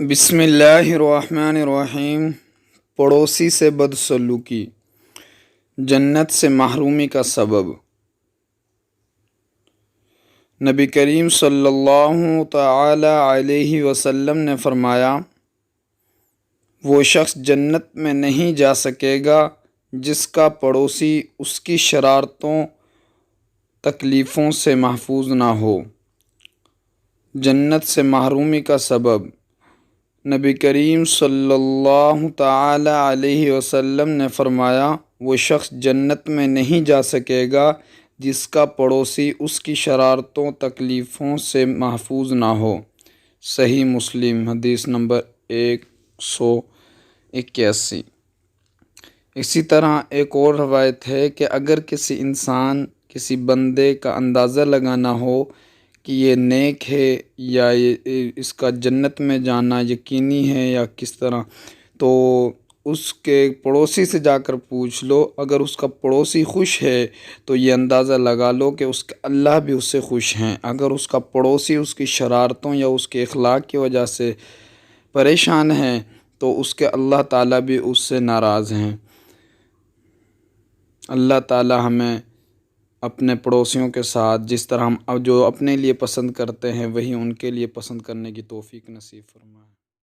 بسم اللہ الرحمن الرحیم۔ پڑوسی سے بدسلوکی جنت سے محرومی کا سبب۔ نبی کریم صلی اللہ تعالی علیہ وسلم نے فرمایا، وہ شخص جنت میں نہیں جا سکے گا جس کا پڑوسی اس کی شرارتوں تکلیفوں سے محفوظ نہ ہو۔ جنت سے محرومی کا سبب۔ نبی کریم صلی اللہ تعالی علیہ وسلم نے فرمایا، وہ شخص جنت میں نہیں جا سکے گا جس کا پڑوسی اس کی شرارتوں تکلیفوں سے محفوظ نہ ہو۔ صحیح مسلم حدیث نمبر 181۔ اسی طرح ایک اور روایت ہے کہ اگر کسی بندے کا اندازہ لگانا ہو کہ یہ نیک ہے یا اس کا جنت میں جانا یقینی ہے یا کس طرح، تو اس کے پڑوسی سے جا کر پوچھ لو۔ اگر اس کا پڑوسی خوش ہے تو یہ اندازہ لگا لو کہ اس کا اللہ بھی اس سے خوش ہیں۔ اگر اس کا پڑوسی اس کی شرارتوں یا اس کے اخلاق کی وجہ سے پریشان ہے تو اس کے اللہ تعالیٰ بھی اس سے ناراض ہیں۔ اللہ تعالیٰ ہمیں اپنے پڑوسیوں کے ساتھ جس طرح ہم جو اپنے لیے پسند کرتے ہیں وہی ان کے لیے پسند کرنے کی توفیق نصیب فرمائے۔